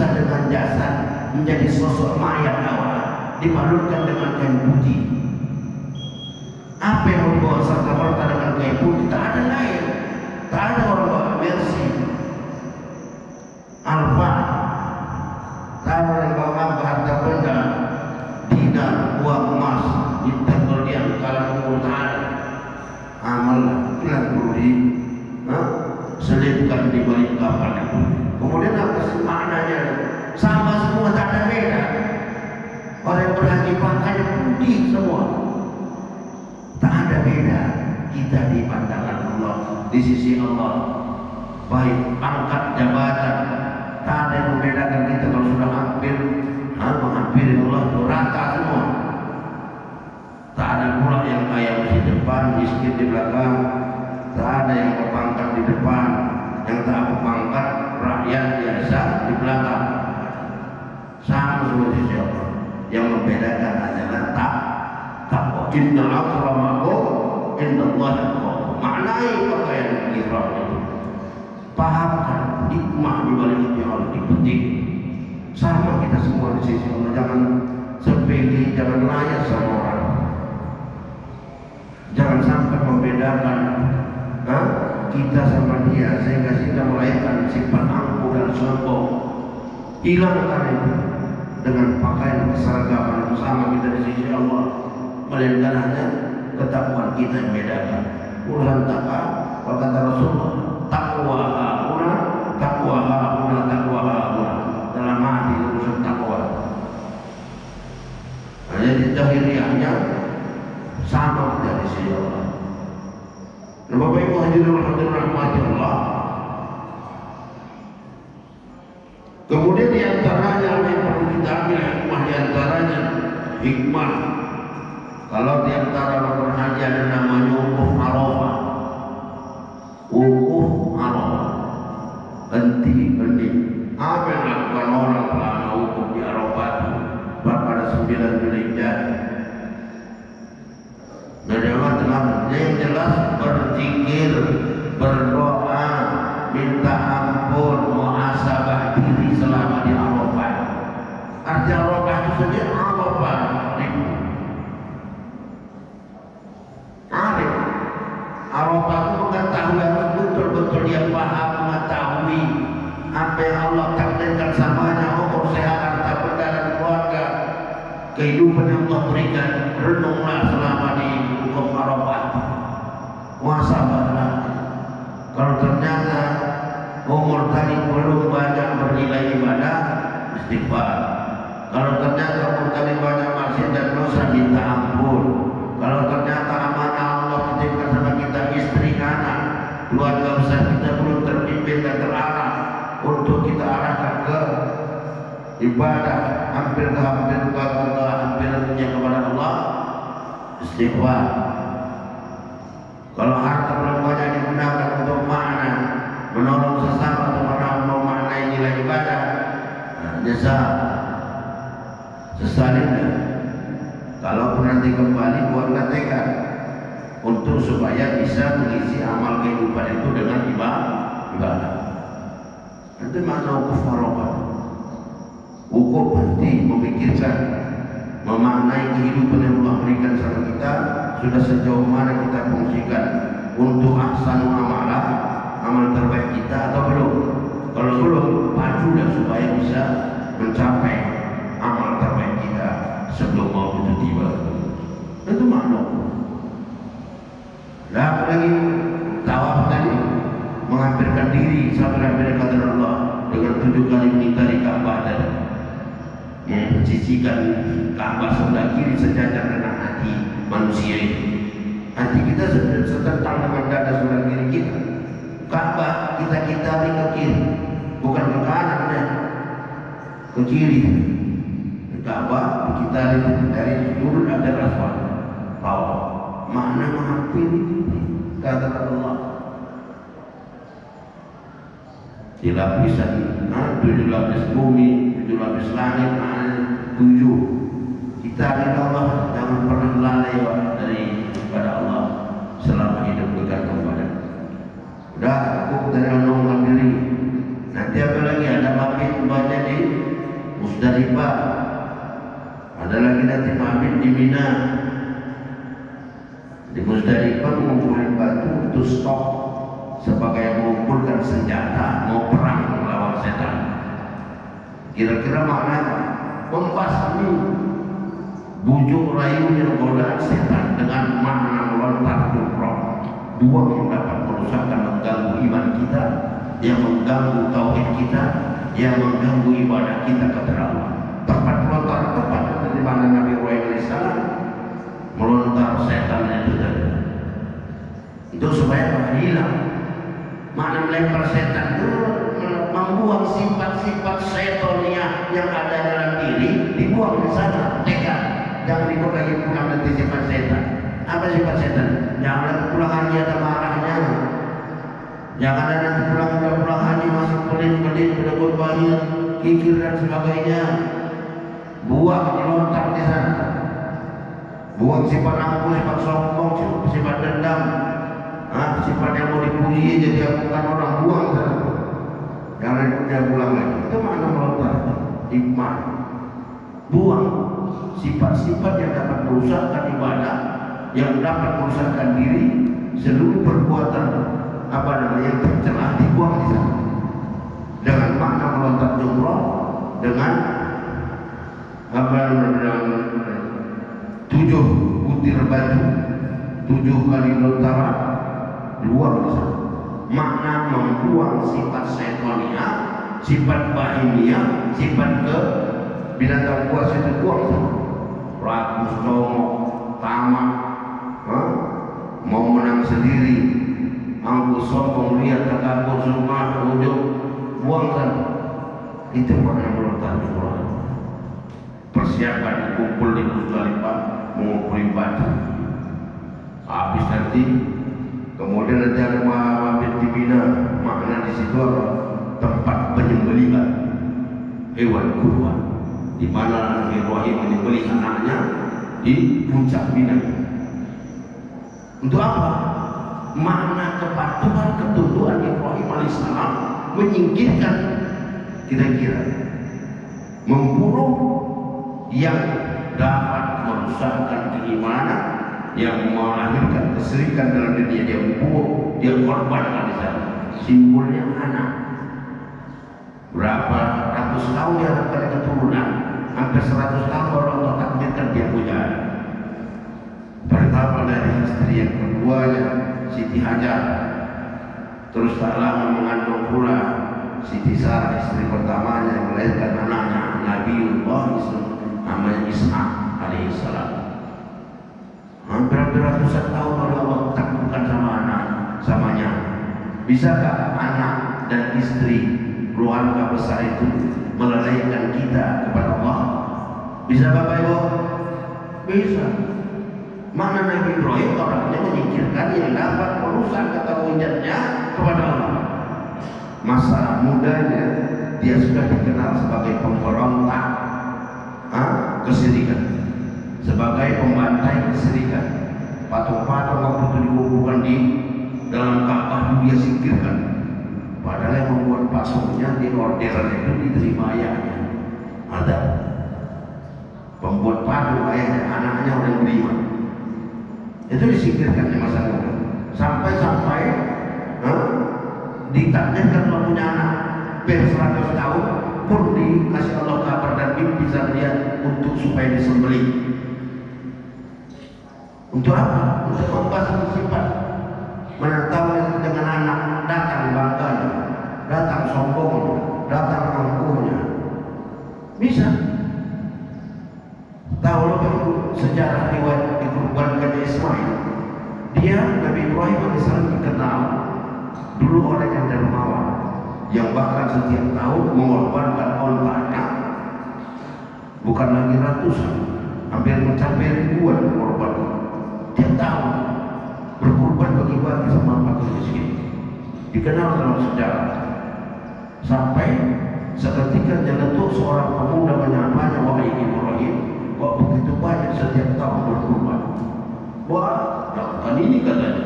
bisa dengan jasad menjadi sosok mayat awal, dibalurkan dengan kain putih. Apa yang membawa serta merta dengan kain putih? Tak ada lain, tak ada orang bawa versi alfa, tak ada yang bawa harta benda, dinar, uang emas, ditegur dia kalau kemudian amal bilang budi, selipkan di balik kapal itu. Kemudian apa sih maknanya? Sama semua, tak ada beda. Orang yang berhaji pakainya putih semua, tak ada beda. Kita di pandangan Allah, di sisi Allah, baik pangkat jabatan, tak ada yang membedakan kita. Kalau sudah menghampiri Allah itu rata semua. Tak ada pula yang kaya di depan, miskin di belakang. Tak ada yang berpangkat di depan, yang tak berpangkat rakyat biasa di belakang. Sama semua di sisi Allah. Yang membedakan adalah takwa. Inna akramakum indallahi atqakum. Maknai pakaian ihram itu. Pahamkan hikmah di balik yang harus dipetik. Sama kita semua di sisi Allah. Jangan sepele, jangan layak sama orang. Jangan sampai membedakan kita sama dia sehingga kita melahirkan sifat angkuh dan sombong. Hilangkan itu dengan pakaian keseragaman bersama kita di sisi Allah. Melainkan hanya ketakwaan kita yang membedakan. Urusan takwa, kata Rasulullah, takwa hauna, takwa hauna, takwa hauna. Dalam hati urusan takwa. Jadi zahiriahnya sama kita di sisi Allah. Bapak Ibu hadirin rahmati Allah. Kemudian diantaranya yang perlu kita ambil hikmah, diantaranya hikmah. Kalau diantara rukun haji ada namanya wukuf Arafah. Wukuf Arafah. Henti. Apa yang dilakukan orang selama wukuf di Arafah itu? Pada 9 Zulhijjah. Yang jelas berzikir, berdoa, minta ampun, muhasabah diri selama di Arafah. Arti Arafah itu saja Arafah. Arif. Arafah itu mengetahui betul-betul dia paham, mengetahui apa yang Allah takdirkan samanya, umur sehat, harta benda dan keluarga, kehidupan yang Allah berikan. Renunglah selama di wukuf Arafah. Muhasabahlah. Kalau ternyata umur tadi belum banyak bernilai ibadah, istighfar. Kalau ternyata umur tadi banyak maksiat dan dosa, minta ampun. Kalau ternyata amanah Allah titipkan sama kita, istri, anak, keluarga besar kita belum terpimpin dan terarah untuk kita arahkan ke ibadah, hampir kepada Allah, istighfar. Kalau harta belum banyak digunakan untuk makna menolong sesama atau memaknai nilai ibadah, jasa sesalibnya. Kalau nanti kembali buatlah tekad untuk supaya bisa mengisi amal kehidupan itu dengan ibadah. Itu makna wukuf Arafah. Wukuf berarti memikirkan, memaknai kehidupan yang Allah berikan sama kita. Sudah sejauh mana kita fungsikan untuk ahsanu amalah, amal terbaik kita atau belum? Kalau belum, pajulah supaya bisa mencapai amal terbaik kita sebelum mau itu tiba. Itu makna. Nah, apalagi tawaf tadi, menghampirkan diri sampai hadirat Allah dengan 7 kali mengitari Ka'bah tadi, mencucikan Ka'bah sebelah kiri sejajar dengan hati manusia ini. Hati kita setentang dengan dada sebelah kiri kita. Ka'bah kita kitari ke kiri, bukan ke kanan ya, ke kiri. Ka'bah kita dari sudut ada asfal. Tahu mana menghampiri kata Allah. Di lapisan 7 lapis bumi, 7 lapis langit, 7. Kita ridha Allah, jangan pernah lalai daripada Allah selama hidup bergantung pada. Udah cukup dari omongan diri. Nanti apa lagi ada mabit banyak di Musdalifah, ada lagi nanti mabit di Mina. Di Musdalifah mengumpulkan batu untuk stok sebagai mengumpulkan senjata mau perang melawan setan. Kira-kira maknanya membasmi bujuk rayunya godaan setan dengan makna melontar jumroh, buang yang dapat merusakkan, mengganggu iman kita, yang mengganggu tauhid kita, yang mengganggu ibadah kita keterlaluan. Tempat melontar tepat di mana Nabi Ibrahim alaihissalam melontar setan itu tadi. Itu supaya hilang. Makna melempar setan itu membuang sifat-sifat setonia yang ada dalam diri, dibuang di sana. Tekad, jangan dibawa lagi pulang nanti sifat setan. Apa sifat setan? Jangan lagi pulang haji ada marahnya. Jangan ada nanti pulang haji masih pelit-pelit, berdebar bahir, kikir dan sebagainya. Buang, dilontar di sana. Buang sifat angkuh, sifat sombong, sifat dendam, sifat yang mau dipuji jadi bukan orang, buang sana. Jangan ikut dia pulang lagi. Itu makna melontar. Hikmah. Buang sifat-sifat yang dapat merusakkan ibadah, yang dapat merusakkan diri, seluruh perbuatan yang tercela dibuang di sana. Dengan makna melontar jumroh, dengan 7 butir batu, 7 kali lontaran, luar di sana. Makna membuang sifat setonia, sifat bahimia, sifat ke binatang buas itu buang sana. Ragu, stomok, tamak, mau menang sendiri, angkuh, sombong, lihat, takabur, sumah, ujub, buang sana. Itu makna melontar jumroh. Persiapan kumpul di Musdalifah, mengumpulin batu. Habis nanti, kemudian nanti ada mabit di Mina. Makna di situ apa? Tempat penyembelihan hewan kurban, di mana Nabi Ibrahim menyembelih anaknya di puncak Mina. Untuk apa? Makna kepatuhan ketunduan Ibrahim alaihissalam menyingkirkan kira-kira membunuh yang dapat merusakkan keimanan, yang melahirkan kesyirikan dalam dirinya. Dia bunuh, dia korbankan di sana. Simbolnya anak. Berapa ratus tahun dia dapat keturunan, hampir 100 tahun baru Allah takdirkan dia punya anak. Pertama dari istri yang keduanya Siti Hajar, terus tak lama mengandung pula Siti Sarah, istri pertamanya, yang melahirkan anaknya Nabiullah namanya Ishak alaihissalam. Hampir ratusan tahun baru Allah takdirkan sama anak, samanya. Bisakah anak dan istri keluarga besar itu melalaikan kita kepada Allah? Bisa Bapak Ibu? Bisa. Mana Nabi Ibrahim orangnya menyingkirkan yang dapat merusak ketauhidannya kepada Allah. Masa mudanya dia sudah dikenal sebagai pemberontak kesyirikan, sebagai pembantai kesyirikan. Patung-patung waktu itu dikumpulkan di dalam Ka'bah dia singkirkan. Padahal yang membuat patungnya di orderan itu diterima ayahnya. Ada pembuat patung ayahnya, anaknya orang beriman. Itu disingkirkan di masa muda. Sampai ditakdirkan Allah punya anak per 100 tahun pun dikasih Allah kabar dan mimpi dia untuk supaya disembelih. Untuk apa? Untuk membahas sifat menentang dengan anak, datang bangganya, datang sombongnya, datang angkuhnya. Bisa. Tahu lebih sejarah riwayat dikurbankan Ismail. Dia Nabi Ibrahim alaihissalam dikenal dulu orang yang dermawan, yang bahkan setiap tahun mengorbankan ontanya, bukan lagi ratusan, hampir mencapai ribuan korban tiap tahun, berkorban bagi-bagi sama fakir miskin. Dikenal dalam sejarah. Sampai seketika jatuh seorang pemuda menyapanya, wahai Ibrahim, kok begitu banyak setiap tahun berkorban? Wah, lakukan ini katanya.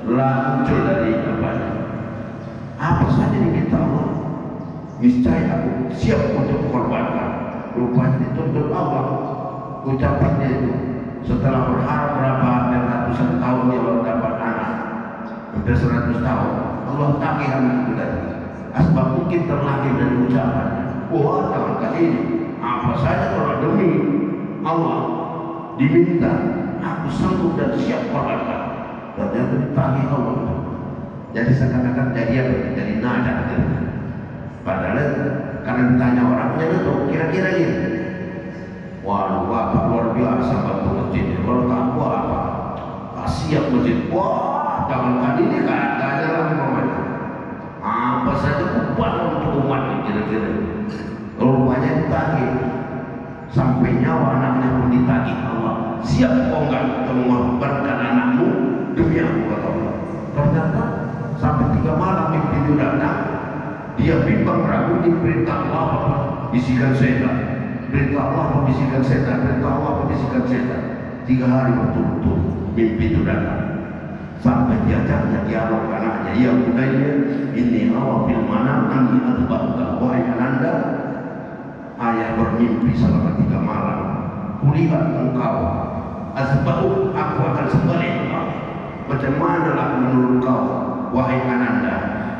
Muncul dari apanya? Apa saja diminta Allah, niscaya aku siap untuk korbankan. rupanya dituntut Allah. Ucapannya itu setelah berharap berapa ratusan tahun dia baru dapat anak, hampir 100 tahun, Allah tagih itu tadi. Asbab mungkin terlahir dari ucapan. Wah, tahun kali ini apa saja kalau demi Allah diminta, aku sanggup dan siap korbankan. Ternyata ditagih Allah. Jadi seakan-akan jadi apa? Jadi nada. Padahal karena ditanya orangnya itu kira-kira ini. Waduh, apa luar biasa bantu masjid. Kalau tak buat apa? Tak siap masjid. Wah, tahun kali ini katanya lah momennya. Apa saja kuat untuk umat ini kira-kira. Rupanya ditagih. Sampai nyawa anaknya pun ditagih Allah. Siap kau enggak untuk mengorbankan anakmu demi aku, kata Allah. Ternyata sampai 3 malam mimpi itu datang. Dia bimbang ragu di perintah Allah apa bisikan setan. Perintah Allah apa bisikan setan. Perintah Allah apa bisikan setan. 3 hari berturut-turut mimpi itu datang. Sampai diajaknya dialog anaknya, ya budaya ini Allah bil manam ani adbaka, wahai ananda, ayah bermimpi selama 3 malam. Kulihat engkau azbau, aku akan sembelih engkau. Macam mana lah menurut kau, wahai ananda,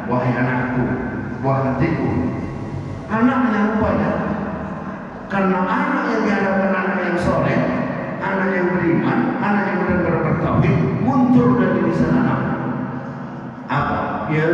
wahai anakku, wahai hatiku. Anaknya rupanya karena anak yang diharapkan anak yang soleh, anak yang beriman, anak yang benar-benar bertauhid, muncul dari lisan anak. Apa? Ya